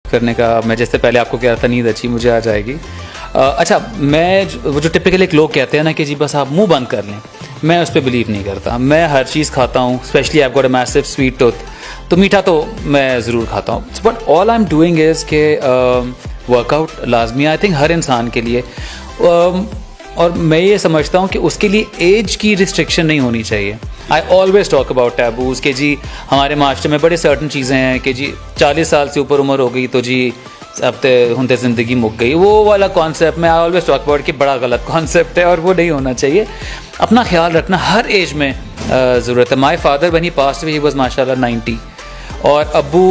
करने का। मैं जैसे पहले आपको कह रहा था नींद अच्छी मुझे आ जाएगी। अच्छा, वो जो टिपिकल एक लोग कहते हैं ना कि जी बस आप मुंह बंद कर लें, मैं उस पर बिलीव नहीं करता। मैं हर चीज़ खाता हूँ, specially I have got a massive sweet tooth, तो मीठा तो मैं ज़रूर खाता हूँ। But all I am doing is के वर्कआउट लाजमी आई थिंक हर इंसान के लिए, और मैं ये समझता हूँ कि उसके लिए एज की रिस्ट्रिक्शन नहीं होनी चाहिए। I always talk about taboos कि जी हमारे मास्टर में बड़े सर्टन चीज़ें हैं कि जी 40 साल से ऊपर उम्र हो गई तो जी अब तो होंदे ज़िंदगी मुक गई, वो वाला कॉन्सेप्ट मैं आई ऑलवेज टॉक अबाउट कि बड़ा गलत कॉन्सेप्ट है और वो नहीं होना चाहिए। अपना ख्याल रखना हर एज में ज़रूरत है। My father when he passed away he was माशाल्लाह 90, और अब्बू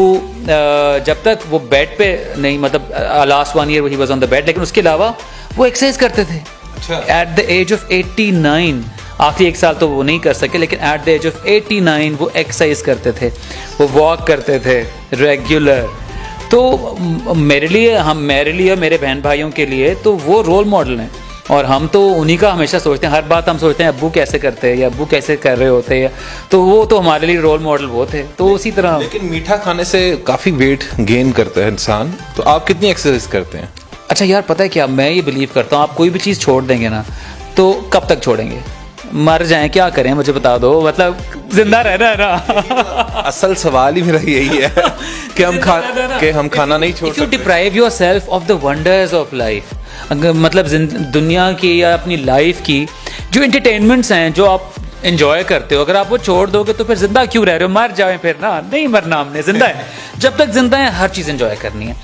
जब तक वो बेड पे नहीं, मतलब last 1 year he was on the bed, लेकिन उसके अलावा वो एक्सरसाइज करते थे। एट द एज ऑफ 89, आखिरी 1 साल तो वो नहीं कर सके, लेकिन एट द एज ऑफ 89 वो एक्सरसाइज करते थे, वो वॉक करते थे रेगुलर। तो मेरे लिए और मेरे बहन भाइयों के लिए तो वो रोल मॉडल हैं, और हम तो उन्हीं का हमेशा सोचते हैं। हर बात हम सोचते हैं अब्बू कैसे करते हैं या अब्बू कैसे कर रहे होते हैं, तो वो तो हमारे लिए रोल मॉडल वो थे। तो उसी तरह लेकिन मीठा खाने से काफ़ी वेट गेन करता है इंसान, तो आप कितनी एक्सरसाइज करते हैं? अच्छा यार, पता है क्या, मैं ये बिलीव करता हूँ आप कोई भी चीज़ छोड़ देंगे ना तो कब तक छोड़ेंगे? मर जाएं, क्या करें मुझे बता दो, मतलब जिंदा रहना है ना। असल सवाल ही मेरा यही है कि हम खाना नहीं छोड़ सकते। You deprive yourself of the wonders of life, मतलब दुनिया की या अपनी लाइफ की जो एंटरटेनमेंट्स हैं जो आप एंजॉय करते हो, अगर आप वो छोड़ दोगे तो फिर जिंदा क्यों रह रहे हो? मर जाए फिर ना, नहीं मरना हमने, जिंदा है। जब तक जिंदा है हर चीज़ एंजॉय करनी है,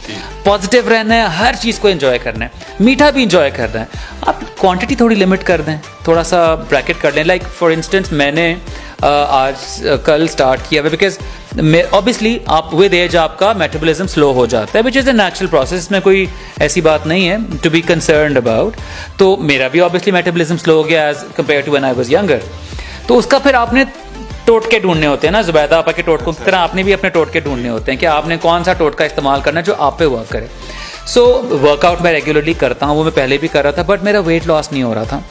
पॉजिटिव रहना है, हर चीज़ को एंजॉय करना है, मीठा भी एंजॉय करना है। आप क्वांटिटी थोड़ी लिमिट कर दें, थोड़ा सा ब्रैकेट कर लें। लाइक फॉर इंस्टेंस मैंने कल स्टार्ट किया है, बिकॉज ऑब्वियसली आप विद एज आपका मेटाबॉलिज्म स्लो हो जाता है, which is a natural process, इसमें कोई ऐसी बात नहीं है टू बी कंसर्न्ड अबाउट। तो मेरा भी ऑब्वियसली मेटाबॉलिज्म स्लो हो गया as compare to when I was younger. तो उसका फिर आपने टोटके ढूंढने होते हैं ना, जुबैदा आपा के टोटकों की तरह आपने भी अपने टोटके ढूंढने होते हैं कि आपने कौन सा टोटका इस्तेमाल करना है जो आप पे वर्क करे। सो वर्कआउट मैं रेगुलरली करता हूँ, वो मैं पहले भी कर रहा था, बट मेरा वेट लॉस नहीं हो रहा था।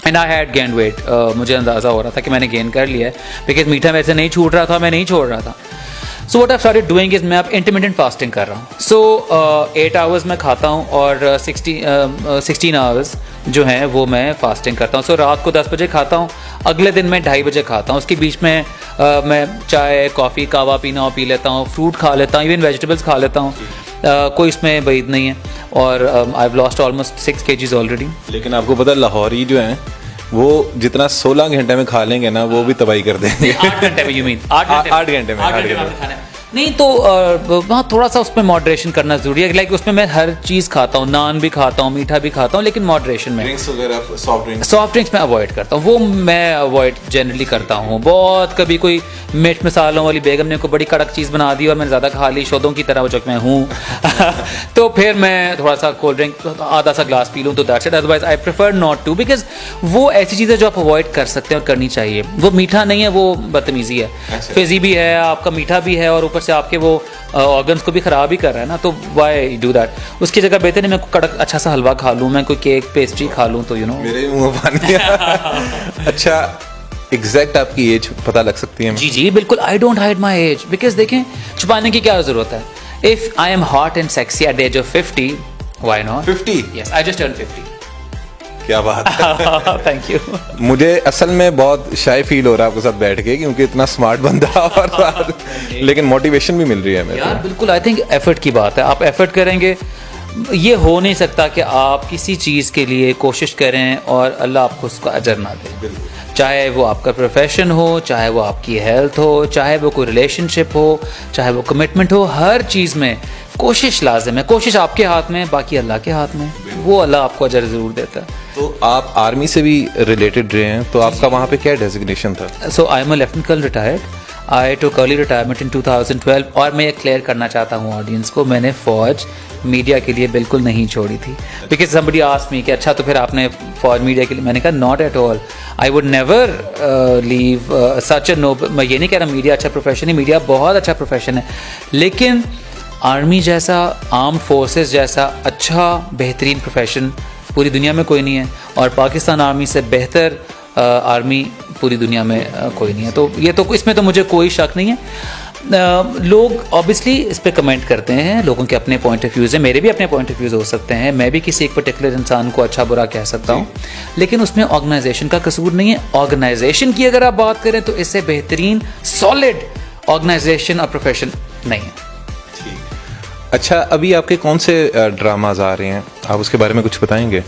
And I had gain weight, मुझे अंदाज़ा हो रहा था कि मैंने गेन कर लिया है, बिकॉज मीठा मेरे से नहीं छूट रहा था, मैं नहीं छोड़ रहा था। So what I started doing is मैं अब इंटरमिटेंट फास्टिंग कर रहा हूँ। सो 8 आवर्स मैं खाता हूँ और 16 आवर्स जो हैं वो मैं फास्टिंग करता हूँ। सो रात को 10 बजे खाता हूँ, अगले दिन मैं 2:30 बजे खाता हूँ। उसके बीच में मैं चाय कॉफ़ी कावा पीना हो पी लेता हूँ, फ्रूट खा लेता हूँ, इवन वेजिटेबल्स खा लेता हूँ, कोई इसमें वईद नहीं है। और I have lost almost 6 kgs already. लेकिन आपको पता है लाहौरी जो हैं वो जितना 16 घंटे में खा लेंगे ना वो भी तबाही कर देंगे। 8 घंटे में, यू मीन 8 घंटे में खाना नहीं, तो वहाँ थोड़ा सा उसमें मॉडरेशन करना जरूरी है। लाइक उसमें मैं हर चीज़ खाता हूँ, नान भी खाता हूँ, मीठा भी खाता हूँ, लेकिन मॉडरेशन में। ड्रिंक्स वगैरह, सॉफ्ट ड्रिंक्स मैं अवॉइड करता हूँ, वो मैं अवॉइड जनरली करता हूँ। बहुत कभी कोई मिर्च मसालों वाली बेगम ने कोई बड़ी कड़क चीज़ बना दी और मैंने ज़्यादा खा ली, शोधों की तरह जो मैं हूँ तो फिर मैं थोड़ा सा कोल्ड ड्रिंक आधा सा ग्लास पी लूँ तो that's it. Otherwise I prefer not to, because वो ऐसी चीज़ें जो आप अवॉइड कर सकते हैं और करनी चाहिए। वो मीठा नहीं है, वो बदतमीजी है, फिजी भी है, आपका मीठा भी है, और ऊपर से आपके वो ऑर्गन्स को भी ख़राब ही कर रहा है ना, तो वाई डू दैट। उसकी जगह बेहतर है मैं कड़क अच्छा सा हलवा खा लूँ, मैं कोई केक पेस्ट्री खा लूँ, तो यू नो मेरे मुंह में पानी अच्छा, एग्जैक्ट आपकी एज पता लग सकती है? जी जी बिल्कुल, I don't hide my age, because देखें छुपाने की क्या ज़रूरत है। If I am hot and sexy at the age of 50, why not? 50? Yes, I just turn 50। क्या बात है। Thank you. मुझे असल में बहुत शाय फील हो रहा है आपके साथ बैठ के, क्योंकि इतना स्मार्ट बंदा और लेकिन मोटिवेशन भी मिल रही है मेरे यार। बिल्कुल, आई थिंक एफर्ट की बात है, आप एफर्ट करेंगे। ये हो नहीं सकता कि आप किसी चीज़ के लिए कोशिश करें और अल्लाह आपको उसका अजर ना दे, चाहे वो आपका प्रोफेशन हो, चाहे वो आपकी हेल्थ हो, चाहे वो कोई रिलेशनशिप हो, चाहे वो कमिटमेंट हो, हर चीज़ में कोशिश लाजिम है। कोशिश आपके हाथ में, बाकी अल्लाह के हाथ में, वो अल्लाह आपको अजर ज़रूर देता है। तो आप आर्मी से भी रिलेटेड रहे हैं, तो आपका वहाँ पे क्या डेजिग्नेशन था? So I am a lieutenant colonel retired, I took early retirement in 2012। और मैं ये क्लियर करना चाहता हूँ ऑडियंस को, मैंने फ़ौज मीडिया के लिए बिल्कुल नहीं छोड़ी थी। बिकॉज समबडी आस्क्ड मी कि अच्छा तो फिर आपने फ़ौज मीडिया के लिए, मैंने कहा not at all, I would never leave such a no. मैं ये नहीं कह रहा मीडिया अच्छा प्रोफेशन है, मीडिया बहुत अच्छा प्रोफेशन है, लेकिन आर्मी जैसा, आर्म्ड फोर्सेस जैसा अच्छा बेहतरीन प्रोफेशन पूरी दुनिया में कोई नहीं है, और पाकिस्तान आर्मी से बेहतर आर्मी पूरी दुनिया में कोई नहीं है। तो ये तो इसमें तो मुझे कोई शक नहीं है। लोग ऑब्वियसली इस पे कमेंट करते हैं, लोगों के अपने पॉइंट ऑफ व्यूज़ हैं, मेरे भी अपने पॉइंट ऑफ व्यूज़ हो सकते हैं, मैं भी किसी एक पर्टिकुलर इंसान को अच्छा बुरा कह सकता हूँ, लेकिन उसमें ऑर्गेनाइजेशन का कसूर नहीं है। ऑर्गेनाइजेशन की अगर आप बात करें तो इससे बेहतरीन सॉलिड ऑर्गेनाइजेशन और प्रोफेशन नहीं है। अच्छा, अभी आपके कौन से ड्रामाज आ रहे हैं, आप उसके बारे में कुछ बताएंगे?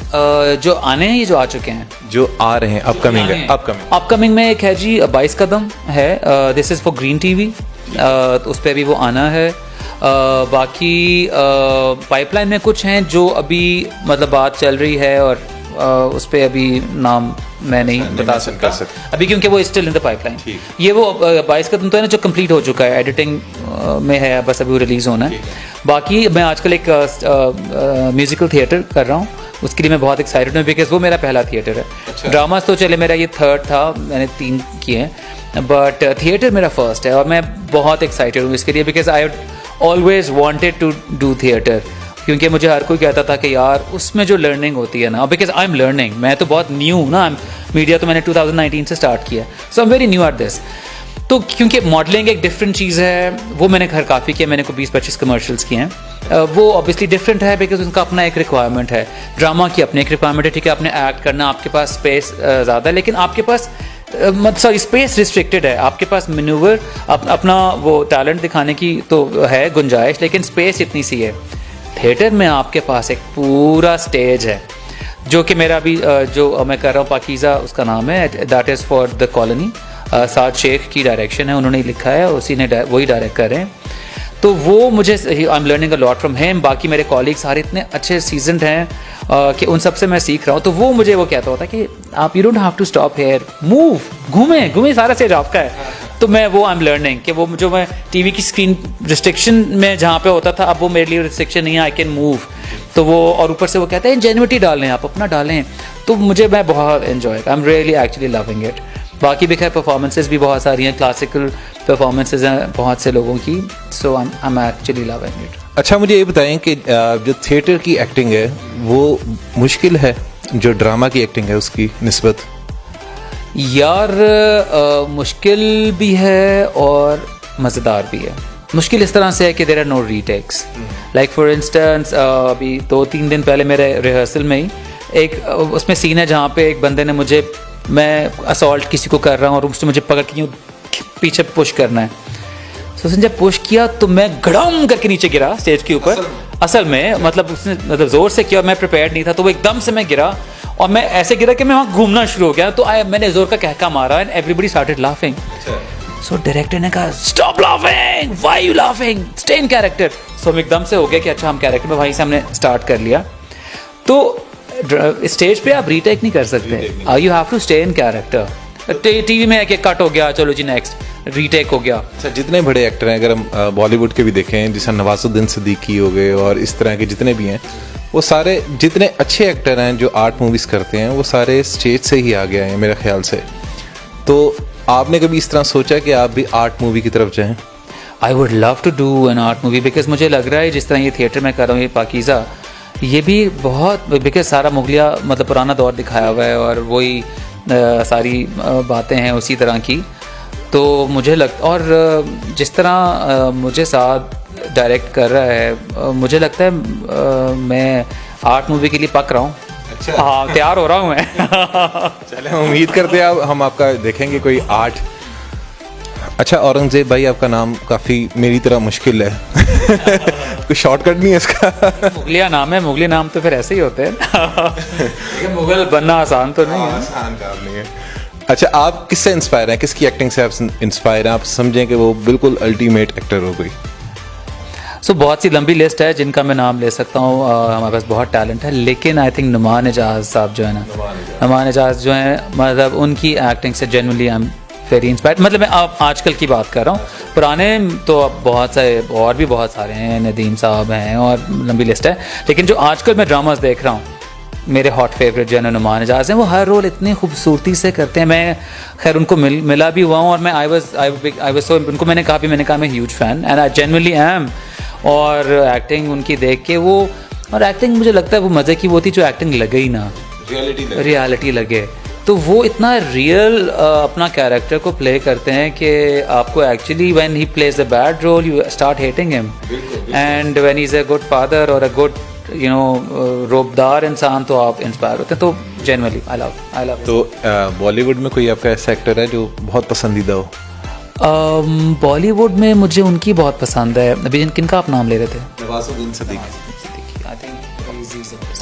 जो आने हैं, ये जो आ चुके हैं, जो आ रहे हैं, अपकमिंग है। अपकमिंग में एक है जी 22 कदम है, this is for green TV, उस पर भी वो आना है। बाकी पाइपलाइन में कुछ हैं जो अभी मतलब बात चल रही है, और उस पर अभी नाम मैं नहीं बता सकता अभी, क्योंकि वो स्टिल इन द पाइपलाइन। ये वो 22 कदम तो है ना, जो कंप्लीट हो चुका है, एडिटिंग में है, बस अभी वो रिलीज़ होना है। बाकी मैं आजकल एक म्यूजिकल थिएटर कर रहा हूँ, उसके लिए मैं बहुत एक्साइटेड हूँ, बिकॉज वो मेरा पहला थिएटर है। अच्छा। ड्रामास तो चले मेरा ये थर्ड था, मैंने 3 किए हैं, बट थिएटर मेरा फर्स्ट है, और मैं बहुत एक्साइटेड हूँ इसके लिए, because I always wanted to do theatre, क्योंकि मुझे हर कोई कहता था कि यार उसमें जो लर्निंग होती है ना, बिकॉज आई एम लर्निंग, मैं तो बहुत न्यू हूँ ना, मीडिया तो मैंने 2019 से स्टार्ट किया, so I am very new at this. तो क्योंकि मॉडलिंग एक डिफरेंट चीज़ है, वो मैंने घर काफ़ी किया, मैंने को 20-25 कमर्शियल्स किए हैं, वो ऑब्वियसली डिफरेंट है, बिकॉज उनका अपना एक रिक्वायरमेंट है। ड्रामा की अपनी एक रिक्वायरमेंट है, ठीक है, आपने एक्ट करना, आपके पास स्पेस ज़्यादा है, लेकिन आपके पास सॉरी स्पेस रिस्ट्रिक्टेड है, आपके पास मैन्यूवर अपना वो टैलेंट दिखाने की तो है गुंजाइश, लेकिन स्पेस इतनी सी है। थिएटर में आपके पास एक पूरा स्टेज है, जो कि मेरा अभी जो मैं कर रहा हूँ पाकीज़ा उसका नाम है, that is for the colony, Saad Shaikh की डायरेक्शन है, उन्होंने लिखा है, उसी ने वही डायरेक्ट कर रहे हैं। तो वो मुझे I am learning a lot from him. बाकी मेरे कॉलीग सारे इतने अच्छे सीजन्ड हैं कि उन सब से मैं सीख रहा हूँ। तो वो मुझे वो कहता होता कि आप you don't have to stop here, move, घूमें, सारा स्टेज आपका है। तो मैं वो आई एम लर्निंग कि वो जो मैं टीवी की स्क्रीन रिस्ट्रिक्शन में जहाँ पे होता था, अब वो मेरे लिए रिस्ट्रिक्शन नहीं है, आई कैन मूव। तो वो और ऊपर से वो कहते हैं जेन्युइनिटी डालें, आप अपना डालें। तो मुझे मैं बहुत enjoy, I am really actually loving it. बाकी भी खैर परफॉर्मेंसेज भी बहुत सारी हैं, क्लासिकल परफॉर्मेंसेज हैं बहुत से लोगों की, so I am actually loving it. अच्छा, मुझे ये बताएं कि जो थिएटर की एक्टिंग है वो मुश्किल है जो ड्रामा की एक्टिंग है उसकी निस्बत? यार मुश्किल भी है और मज़ेदार भी है। मुश्किल इस तरह से है कि there are no retakes, like for instance अभी 2-3 दिन पहले मेरे रिहर्सल में ही एक उसमें सीन है जहाँ पे एक बंदे ने मुझे, मैं असॉल्ट किसी को कर रहा हूँ और उसने मुझे पकड़ के यूँ पीछे पुश करना है। तो उसने जब पुश किया तो मैं गड़म करके नीचे गिरा स्टेज के ऊपर। असल में मतलब उसने मतलब ज़ोर से किया, मैं प्रिपेयर्ड नहीं था, तो वो एकदम से मैं गिरा और मैं ऐसे गिरा कि मैं वहाँ घूमना शुरू हो गया। तो मैंने ज़ोर का कहका मारा and everybody started laughing. So director ने कहा stop laughing, why you laughing, stay in character. So हम एकदम से हो गया कि अच्छा हम कैरेक्टर में, वहीं से हमने स्टार्ट कर लिया। तो स्टेज पे आप रीटेक नहीं कर सकते, you have to stay in character. TV में एक कट हो गया, चलो जी नेक्स्ट रीटेक हो गया। अच्छा, जितने बड़े एक्टर हैं, अगर हम बॉलीवुड के भी देखें, जैसे नवाजुद्दीन सिद्दीकी हो गए और इस तरह के जितने भी हैं, वो सारे जितने अच्छे एक्टर हैं जो आर्ट मूवीज़ करते हैं, वो सारे स्टेज से ही आ गए हैं मेरे ख्याल से। तो आपने कभी इस तरह सोचा कि आप भी आर्ट मूवी की तरफ जाएं? I would love to do an art movie, because मुझे लग रहा है जिस तरह ये थिएटर में कर रहा हूँ, ये पाकीज़ा, ये भी बहुत, बिकॉज सारा मुगलिया मतलब पुराना दौर दिखाया हुआ है और वही सारी बातें हैं उसी तरह की। तो मुझे और जिस तरह मुझे साथ डायरेक्ट कर रहा है, मुझे लगता है मैं आर्ट मूवी के लिए पक रहा हूँ। अच्छा, हाँ, तैयार हो रहा हूँ मैं। चले, हम उम्मीद करते हैं हम आपका देखेंगे कोई आर्ट। अच्छा, औरंगजेब भाई, आपका नाम काफ़ी मेरी तरह मुश्किल है। कोई शॉर्टकट नहीं है इसका? मुगलिया नाम है, मुगली नाम तो फिर ऐसे ही होते हैं। मुगल बनना आसान तो नहीं है। आसान काम नहीं है। अच्छा, आप किससे इंस्पायर हैं, किसकी एक्टिंग से आप इंस्पायर हैं, आप समझें कि वो बिल्कुल अल्टीमेट एक्टर हो गई? सो बहुत सी लंबी लिस्ट है जिनका मैं नाम ले सकता हूँ, हमारे पास बहुत टैलेंट है, लेकिन आई थिंक नुमान एजाज साहब जो है ना, नुमान एजाज जो है, मतलब उनकी एक्टिंग से genuinely I am very inspired. मतलब मैं आप आजकल की बात कर रहा हूँ, पुराने तो अब बहुत सारे और भी बहुत सारे हैं, नदीम साहब हैं और लंबी लिस्ट है, लेकिन जो आजकल मैं ड्रामास देख रहा हूँ, मेरे हॉट फेवरेट जो है नुमान एजाज हैं, वो हर रोल इतनी खूबसूरती से करते हैं। मैं खैर उनको मिला भी हुआ हूँ और मैं आई वाज सो, उनको मैंने कहा मैं huge fan and I genuinely am. और एक्टिंग उनकी देख के वो, और एक्टिंग मुझे लगता है वो मज़े की वो थी जो एक्टिंग लगे ही ना, रियलिटी लगे। तो वो इतना रियल अपना कैरेक्टर को प्ले करते हैं कि आपको actually when he plays the bad role you start hating him, and when he is a good father और अ गुड रोबदार इंसान तो आप इंस्पायर होते हैं। तो जनरली आई लव। तो बॉलीवुड में कोई आपका ऐसा एक्टर है जो बहुत पसंदीदा हो? बॉलीवुड में मुझे उनकी बहुत पसंद है। अभी किनका आप नाम ले रहे थे? नवाजुद्दीन सिद्दीकी।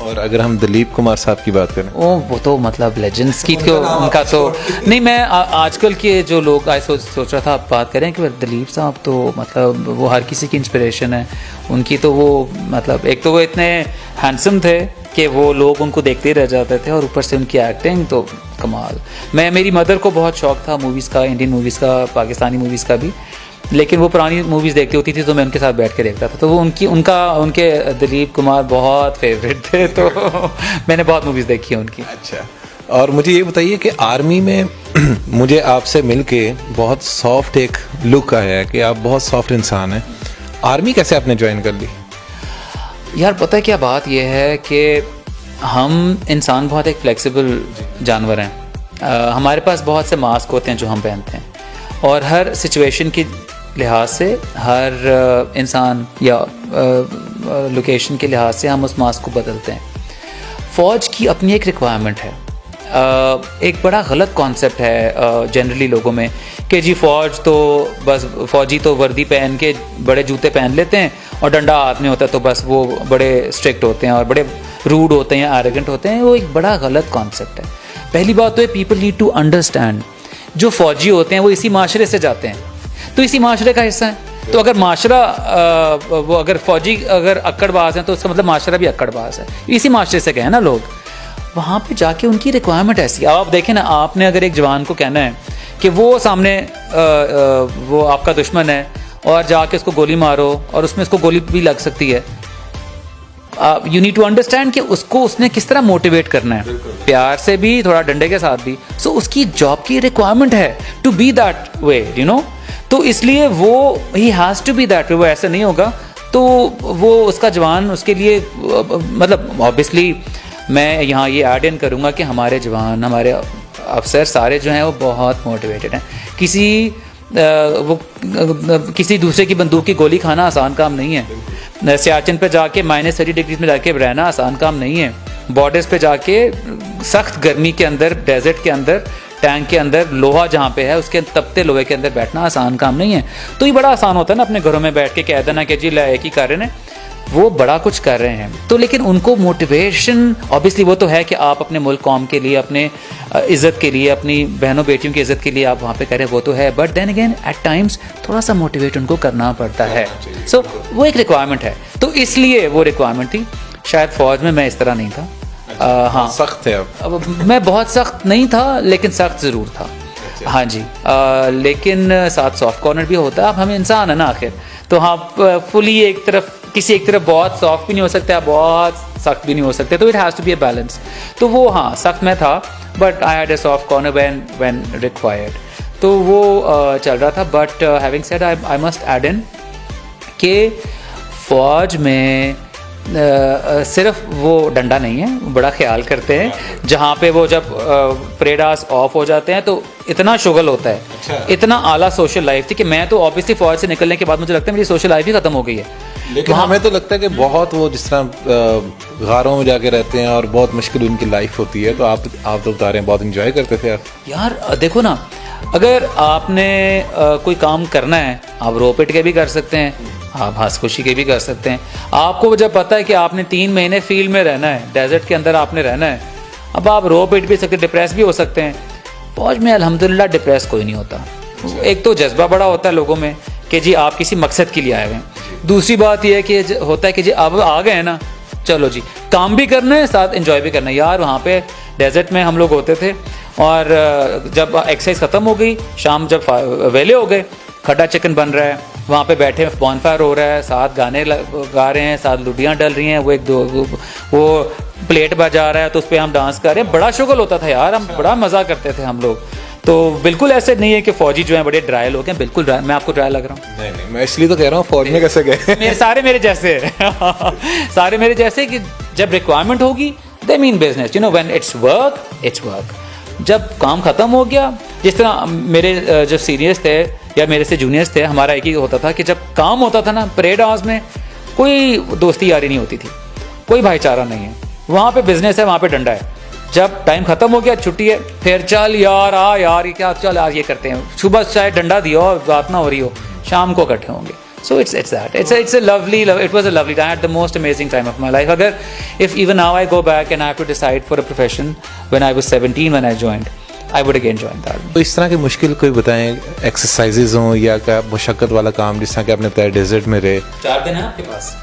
और अगर हम दिलीप कुमार साहब की बात करें, वो तो मतलब लेजेंड्स की तो उनका तो नहीं। मैं आजकल के जो लोग सोच रहा था आप बात करें कि दिलीप साहब तो मतलब वो हर किसी की इंस्पिरेशन है। उनकी तो वो मतलब एक तो वो इतने हैंडसम थे कि वो लोग उनको देखते ही रह जाते थे, और ऊपर से उनकी एक्टिंग तो कमाल। मेरी मदर को बहुत शौक था मूवीज़ का, इंडियन मूवीज़ का, पाकिस्तानी मूवीज़ का भी, लेकिन वो पुरानी मूवीज़ देखती होती थी तो मैं उनके साथ बैठ के देखता था। तो वो उनके दिलीप कुमार बहुत फेवरेट थे, तो मैंने बहुत मूवीज़ देखी है उनकी। अच्छा, और मुझे ये बताइए कि आर्मी में मुझे आपसे मिलके बहुत सॉफ्ट एक लुक आया है कि आप बहुत सॉफ्ट इंसान हैं। आर्मी कैसे आपने ज्वाइन कर ली? यार पता है क्या बात यह है कि हम इंसान बहुत एक फ्लेक्सिबल जानवर हैं। हमारे पास बहुत से मास्क होते हैं जो हम पहनते हैं, और हर सिचुएशन की लिहाज से, हर इंसान या लोकेशन के लिहाज से हम उस मास्क को बदलते हैं। फ़ौज की अपनी एक रिक्वायरमेंट है। एक बड़ा गलत कॉन्सेप्ट है जनरली लोगों में कि जी फ़ौज तो बस फ़ौजी तो वर्दी पहन के बड़े जूते पहन लेते हैं और डंडा हाथ में होता है तो बस वो बड़े स्ट्रिक्ट होते हैं और बड़े रूड होते हैं, एरोगेंट होते हैं। वो एक बड़ा गलत कॉन्सेप्ट है। पहली बात तो है पीपल नीड टू अंडरस्टैंड, जो फ़ौजी होते हैं वो इसी माशरे से जाते हैं, तो इसी माशरे का हिस्सा है। तो अगर माशरा वो अगर फ़ौजी अगर अक्कड़बाज हैं तो उसका मतलब माशरा भी अक्कड़बाज है। इसी माशरे से गए ना लोग, वहाँ पे जाके उनकी रिक्वायरमेंट ऐसी। अब आप देखें ना, आपने अगर एक जवान को कहना है कि वो सामने वो आपका दुश्मन है और जाके उसको गोली मारो और उसमें उसको गोली भी लग सकती है, यू नीड टू अंडरस्टैंड कि उसको उसने किस तरह मोटिवेट करना है, प्यार से भी, थोड़ा डंडे के साथ भी। सो उसकी जॉब की रिक्वायरमेंट है to be that way, you know. तो इसलिए वो ही has to be that way, वो ऐसे नहीं होगा तो वो उसका जवान उसके लिए मतलब ऑब्वियसली मैं यहाँ ये ऐड इन करूँगा कि हमारे जवान, हमारे अफसर सारे जो हैं वो बहुत मोटिवेटेड हैं। किसी दूसरे की बंदूक की गोली खाना आसान काम नहीं है। सियाचिन पे जाके -30 डिग्री में जाके रहना आसान काम नहीं है। बॉर्डर्स पे जाके सख्त गर्मी के अंदर, डेजर्ट के अंदर, टैंक के अंदर, लोहा जहाँ पे है उसके तपते लोहे के अंदर बैठना आसान काम नहीं है। तो ये बड़ा आसान होता है ना अपने घरों में बैठ के कह देना कि जी एक ही कर रहे हैं, वो बड़ा कुछ कर रहे हैं। तो लेकिन उनको मोटिवेशन ऑब्वियसली वो तो है कि आप अपने मुल्क कौम के लिए, अपने इज़्ज़त के लिए, अपनी बहनों बेटियों की इज़्ज़त के लिए आप वहाँ पे करें, वो तो है। But then again at times थोड़ा सा मोटिवेट उनको करना पड़ता है। सो वो एक रिक्वायरमेंट है, तो इसलिए वो रिक्वायरमेंट थी। शायद फ़ौज में मैं इस तरह नहीं था। हाँ, सख्त है अब मैं बहुत सख्त नहीं था लेकिन सख्त ज़रूर था। हाँ जी, लेकिन साथ सॉफ्ट कॉर्नर भी होता है। अब हम इंसान है ना आखिर, तो हाँ फुली एक तरफ बहुत सॉफ्ट भी नहीं हो सकता, बहुत सख्त भी नहीं हो सकते, तो it has to be a balance. तो वो हाँ सख्त में था, but I had a soft corner when required, तो वो चल रहा था। But having said I must add in कि फ़ौज में सिर्फ वो डंडा नहीं है, बड़ा ख्याल करते हैं। जहाँ पे वो जब परेडास ऑफ हो जाते हैं तो इतना शुगल होता है। अच्छा। इतना आला सोशल लाइफ थी कि मैं तो ऑब्वियसली फ़ौज से निकलने के बाद मुझे लगता है मेरी सोशल लाइफ ही ख़त्म हो गई है। लेकिन हमें तो लगता है कि बहुत वो जिस तरह गारों में जाके रहते हैं और बहुत मुश्किल उनकी लाइफ होती है, तो आप तो बता रहे हैं बहुत इंजॉय करते थे यार। देखो ना, अगर आपने कोई काम करना है आप रो पिट के भी कर सकते हैं, आप हंस खुशी के भी कर सकते हैं। आपको जब पता है कि आपने 3 महीने फील्ड में रहना है, डेजर्ट के अंदर आपने रहना है, अब आप रो पिट भी सकते, डिप्रेस भी हो सकते हैं। फौज में अल्हम्दुलिल्लाह डिप्रेस कोई नहीं होता। एक तो जज्बा बड़ा होता है लोगों में कि जी आप किसी मकसद के लिए आए हुए हैं। दूसरी बात यह है कि होता है कि जी अब आ गए ना, चलो जी काम भी करना है साथ एंजॉय भी करना है। यार वहाँ पे डेजर्ट में हम लोग होते थे और जब एक्सरसाइज ख़त्म हो गई, शाम जब वेले हो गए, खट्टा चिकन बन रहा है, वहाँ पे बैठे बॉनफायर हो रहा है, साथ गाने गा रहे हैं, साथ लुडियाँ डल रही हैं, वो प्लेट बजा रहा है तो उस पर हम डांस कर रहे हैं। बड़ा शुगल होता था यार, हम बड़ा मज़ा करते थे हम लोग। तो बिल्कुल ऐसे नहीं है कि फ़ौजी जो हैं बड़े ड्राई लोग हैं, बिल्कुल ड्राई। मैं आपको ड्राई लग रहा हूँ? नहीं, मैं इसलिए तो कह रहा हूँ फौज में कैसे गए। सारे मेरे जैसे सारे मेरे जैसे कि जब रिक्वायरमेंट होगी they mean business, you know, when it's work it's work. जब काम ख़त्म हो गया, जिस तरह मेरे जो सीनियर्स थे या मेरे से जूनियर्स थे, हमारा एक ही होता था कि जब काम होता था ना परेड हाउस में, कोई दोस्ती यारी नहीं होती थी, कोई भाईचारा नहीं है। वहाँ पे बिजनेस है, वहाँ पे डंडा है। जब टाइम खत्म हो गया, छुट्टी है, फिर चल यार आ यार ये क्या, चल यार ये करते हैं। सुबह चाहे डंडा दिया हो, बात ना हो रही हो, शाम को इकट्ठे होंगे। So it's that. It's a lovely. It was a lovely time. I had the most amazing time of my life. अगर if even now I go back and I have to decide for a profession when I was 17 when I joined, I would again join the army. तो इस तरह की मुश्किल कोई बताएं, exercises हों या क्या मुशक्कत वाला काम, जिस तरह कि आपने बताया डेजर्ट में रहे। 4 दिन है आपके पास,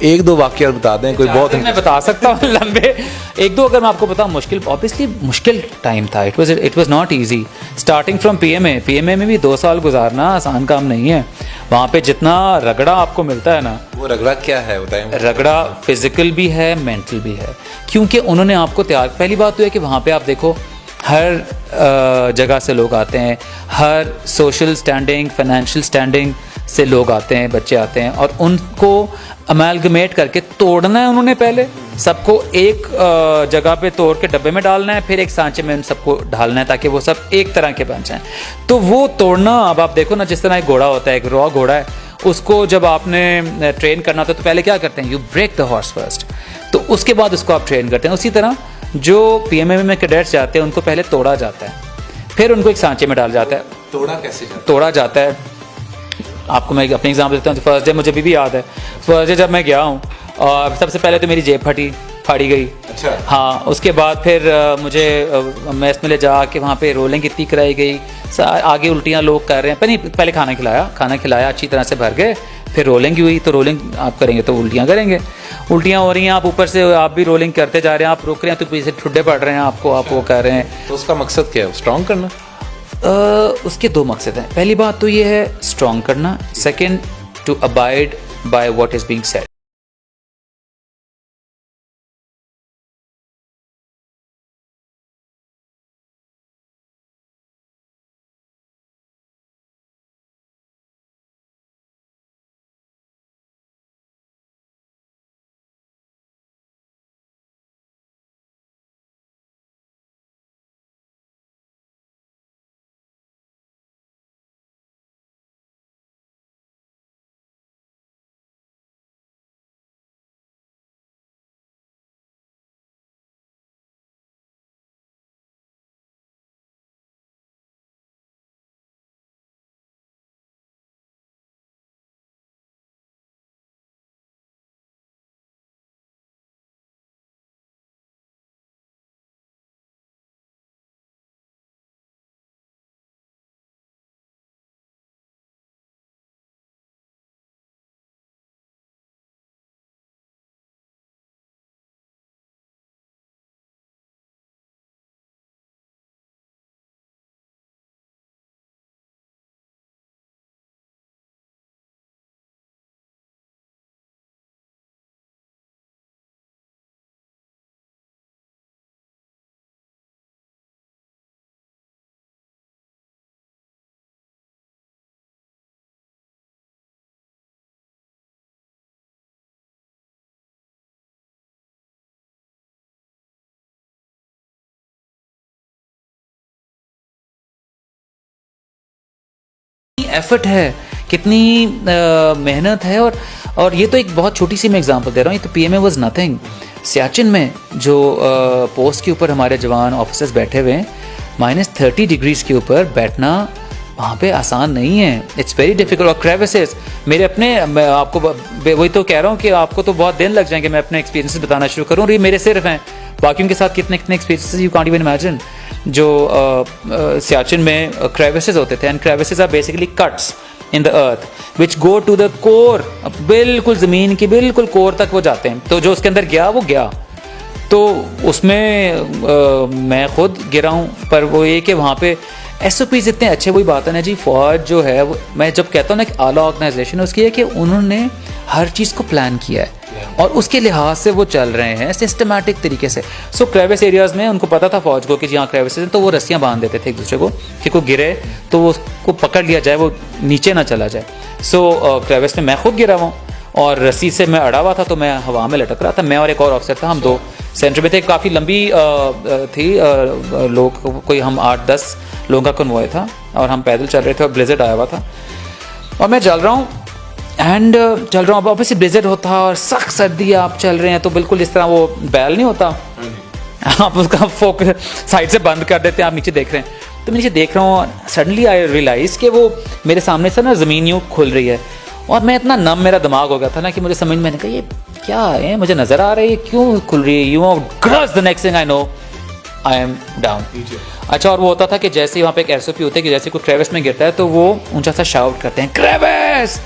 एक दो वाकया बता दें कोई बहुत। मैं बता सकता हूँ लंबे, एक दो अगर मैं आपको बताऊँ। मुश्किल, ऑब्वियसली मुश्किल टाइम था। It was not easy starting from PMA में भी 2 साल गुजारना आसान काम नहीं है। वहाँ पे जितना रगड़ा आपको मिलता है ना, वो रगड़ा क्या है बताएं। रगड़ा फिजिकल भी है, मेंटल भी है, क्योंकि उन्होंने आपको तैयार। पहली बात तो है कि वहाँ पे आप देखो हर जगह से लोग आते हैं, हर सोशल स्टैंडिंग, फाइनेंशियल स्टैंडिंग से लोग आते हैं, बच्चे आते हैं, और उनको अमेलगमेट करके तोड़ना है उन्होंने। पहले सबको एक जगह पे तोड़ के डब्बे में डालना है, फिर एक सांचे में उन सबको ढालना है ताकि वो सब एक तरह के बन जाएं। तो वो तोड़ना, अब आप देखो ना, जिस तरह एक घोड़ा होता है, एक रॉ घोड़ा है, उसको जब आपने ट्रेन करना होता है तो पहले क्या करते हैं, you break the horse first, तो उसके बाद उसको आप ट्रेन करते हैं। उसी तरह जो पीएमए में कैडेट्स जाते हैं उनको पहले तोड़ा जाता है, फिर उनको एक सांचे में डाला जाता है। तोड़ा कैसे जाता है? तोड़ा जाता है, आपको मैं अपनी एग्जाम्पल देता हूँ। फर्स्ट डे मुझे भी याद है, फर्स्ट डे जब मैं गया हूँ और सबसे पहले तो मेरी जेब फाड़ी गई। अच्छा। हाँ, उसके बाद फिर मुझे मैस में ले जा के वहाँ पे रोलिंग इतनी कराई गई, आगे उल्टियाँ लोग कर रहे हैं। पहले खाना खिलाया अच्छी तरह से भर गए, फिर रोलिंग हुई। तो रोलिंग आप करेंगे तो उल्टियाँ करेंगे, उल्टियाँ हो रही हैं, आप ऊपर से आप भी रोलिंग करते जा रहे हैं, आप रुक रहे हैं तो पीछे ठुड्डे पड़ रहे हैं आपको, आप वो कर रहे हैं। तो उसका मकसद क्या है, स्ट्रॉन्ग करना? उसके 2 मकसद हैं। पहली बात तो ये है स्ट्रॉन्ग करना, second to abide by what is being said. Effort है, कितनी मेहनत है। और ये तो एक बहुत छोटी सी मैं एग्जांपल दे रहा हूँ, ये तो पीएमए वाज नथिंग। सियाचिन में जो पोस्ट के ऊपर हमारे जवान ऑफिसर्स बैठे हुए हैं, -30 डिग्रीज के ऊपर बैठना वहाँ पे आसान नहीं है, इट्स वेरी डिफिकल्ट। और क्रेविसेस मेरे अपने, मैं आपको वही तो कह रहा हूँ कि आपको तो बहुत दिन लग जाएंगे मैं अपने एक्सपीरियंसेस बताना शुरू करूँ, और ये मेरे सिर्फ हैं, बाकियों के साथ कितने कितने experiences you can't even imagine. जो सियाचिन में क्रेविसेस होते थे, and crevasses are basically cuts in the earth which go to the core, बिल्कुल ज़मीन की बिल्कुल कोर तक वो जाते हैं। तो जो उसके अंदर गया वो गया, तो उसमें मैं खुद गिरा हूँ, पर वो ये कि वहाँ पे SOPs इतने अच्छे। वही बात है ना जी, फौज जो है वो, मैं जब कहता हूँ ना कि आला ऑर्गेनाइजेशन, उसकी है कि उन्होंने हर चीज़ को प्लान किया है और उसके लिहाज से वो चल रहे हैं सिस्टमैटिक तरीके से। सो क्रेविस एरियाज़ में उनको पता था फौज को कि जहाँ क्रेविस हैं, तो वो रस्सियाँ बांध देते थे एक दूसरे को कि कोई गिरे तो वो उसको पकड़ लिया जाए, वो नीचे ना चला जाए। सो क्रेविस में मैं खुद गिरा हुआ और रस्सी से मैं अड़ा हुआ था, तो मैं हवा में लटक रहा था, मैं और एक और ऑफिसर था, हम 2 सेंटर में थे, काफ़ी लंबी थी, लोग कोई हम 8-10 लोगों का कन्वॉय था और हम पैदल चल रहे थे और ब्लिज़र्ड आया हुआ था और मैं चल रहा हूँ अब ऑब्वियसली ब्लिज़र्ड होता और सख्त सर्दी, आप चल रहे हैं तो बिल्कुल इस तरह वो बैल नहीं होता, आप उसका फोकस साइड से बंद कर देते हैं, आप नीचे देख रहे हैं। तो मैं नीचे देख रहा हूँ, सडनली आई रियलाइज़ कि वो मेरे सामने से ना ज़मीन यूँ खुल रही है और मैं इतना नम मेरा दिमाग हो गया था ना कि मुझे समझ में नहीं, कहा ये क्या है, मुझे नज़र आ रहा है ये क्यों खुल रही है, you gross the next thing I know I am down. अच्छा, और वो होता था कि जैसे वहाँ पे एक एसओपी होती है कि जैसे कोई क्रेविस में गिरता है तो वो ऊंचा सा शाउट करते हैं क्रेविस,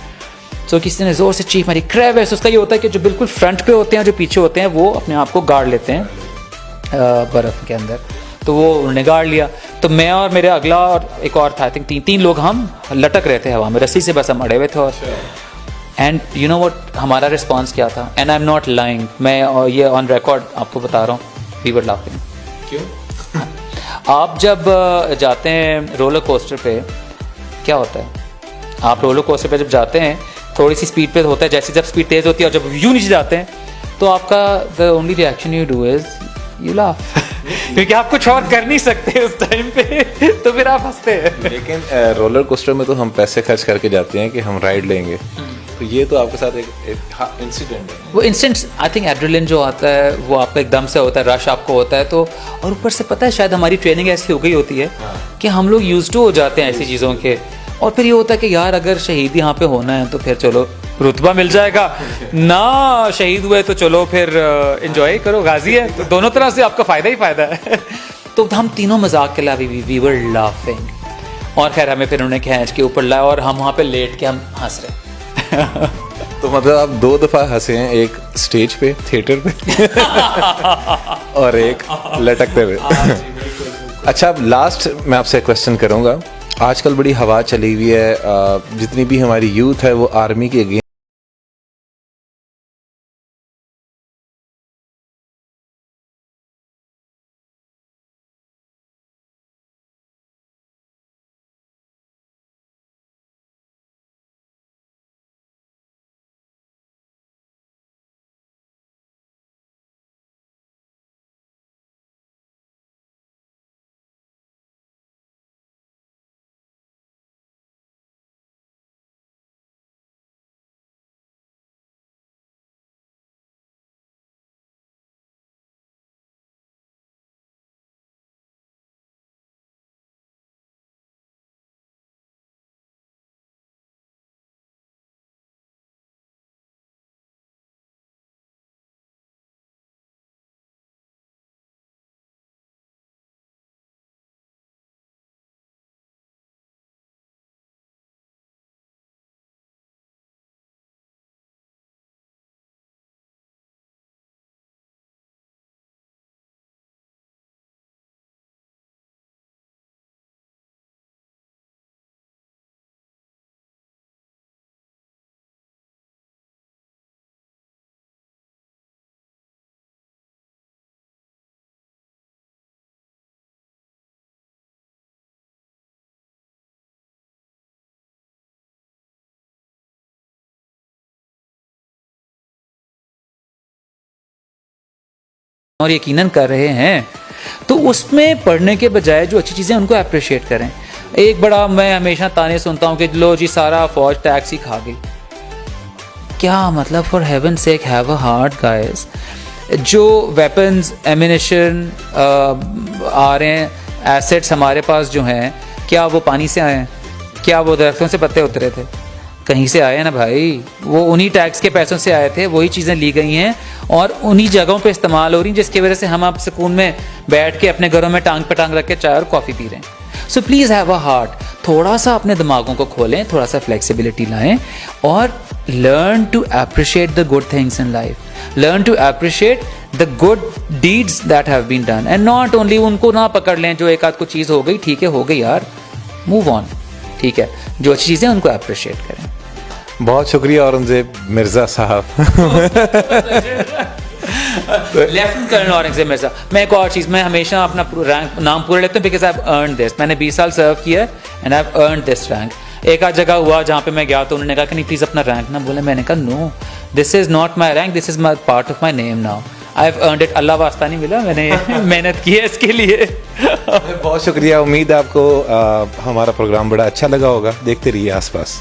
तो किसी ने जोर से चीख मारी क्रेविस। उसका ये होता है कि जो बिल्कुल फ्रंट पे होते हैं, जो पीछे होते हैं, वो अपने आप को गाड़ लेते हैं बर्फ़ के अंदर, तो वो उन्होंने गाड़ लिया। तो मैं और मेरे अगला और एक और था, आई थिंक तीन लोग हम लटक रहे थे हवा में, रस्सी से बस हम अड़े हुए थे। और एंड यू नो व्हाट हमारा रिस्पॉन्स क्या था, and I am not lying, मैं ये ऑन रिकॉर्ड आपको बता रहा हूँ, वी वर लाफिंग। क्यों? आप जब जाते हैं रोलर कोस्टर पे, क्या होता है, आप रोलर कोस्टर पे जब जाते हैं थोड़ी सी स्पीड पे होता है, जैसे जब स्पीड तेज़ होती है और जब यूँ नीचे जाते हैं तो आपका the only reaction you do is you laugh क्योंकि आप कुछ और कर नहीं सकते उस टाइम पे, तो फिर आप हंसते हैं। लेकिन रोलर कोस्टर में तो हम पैसे खर्च करके जाते हैं कि हम राइड लेंगे, तो ये तो आपके साथ एक इंसिडेंट है। वो इंस्टेंट आई थिंक एड्रेनलिन जो आता है वो आपका एकदम से होता है, रश आपको होता है, तो और ऊपर से पता है शायद हमारी ट्रेनिंग ऐसी हो गई होती है कि हम लोग यूज्ड टू हो जाते हैं ऐसी चीज़ों के, और फिर ये होता है कि यार अगर शहीद यहाँ पे होना है तो फिर चलो रुतबा मिल जाएगा ना, शहीद हुए तो चलो फिर एंजॉय करो, गाजी है, तो दोनों तरह से आपका फ़ायदा ही फ़ायदा है। तो हम तीनों मजाक के अलावा वी वर लाफिंग, और खैर हमें फिर उन्होंने खींच के ऊपर लाया और हम वहाँ पे लेट के हम हंस रहे। तो मतलब आप 2 दफ़ा हंसे हैं, एक स्टेज पे थिएटर पे और एक लटकते हुए। अच्छा, अब लास्ट मैं आपसे क्वेश्चन करूँगा, आजकल बड़ी हवा चली हुई है, जितनी भी हमारी यूथ है वो आर्मी के अगेंस्ट और यकीनन कर रहे हैं, तो उसमें पढ़ने के बजाय जो अच्छी चीज़ें उनको अप्रिशिएट करें। एक बड़ा मैं हमेशा ताने सुनता हूँ कि लो जी सारा फौज टैक्स ही खा गई, क्या मतलब, for heaven sec have a heart guys. जो वेपन्स एमिनेशन आ रहे हैं, एसेट्स हमारे पास जो हैं, क्या वो पानी से आए हैं, क्या वो दरख्तों से पत्ते उतरे थे, कहीं से आए ना भाई, वो उन्हीं टैक्स के पैसों से आए थे, वही चीज़ें ली गई हैं और उन्हीं जगहों पे इस्तेमाल हो रही हैं, जिसकी वजह से हम आप सुकून में बैठ के अपने घरों में टांग पे टांग रख के चाय और कॉफ़ी पी रहे हैं। So please have a heart, थोड़ा सा अपने दिमागों को खोलें, थोड़ा सा फ्लेक्सिबिलिटी लाएं और learn to appreciate the good things in life, learn to appreciate the good deeds that have been done, and not only उनको ना पकड़ लें जो एक आध को चीज़ हो गई, ठीक है हो गई यार, मूव ऑन, ठीक है, जो अच्छी चीज़ें उनको अप्रिशिएट करें। बहुत शुक्रिया औरंगजेब मिर्ज़ा साहब। Lieutenant colonel Aurangzeb Mirza. मैं एक और चीज़, मैं हमेशा अपना रैंक नाम पूरा लेता हूँ, because I have earned this, मैंने 20 साल सर्व किया and I have earned this rank. एक आध जगह हुआ जहाँ पे मैं गया तो उन्होंने कहा कि नहीं प्लीज़ अपना रैंक ना बोले, मैंने कहा no, this is not my rank, this is my part of my name now, I have earned it, Allah वास्ता नहीं मिला, मैंने मेहनत की है इसके लिए। बहुत शुक्रिया, उम्मीद है आपको हमारा प्रोग्राम बड़ा अच्छा लगा होगा। देखते रहिए आसपास।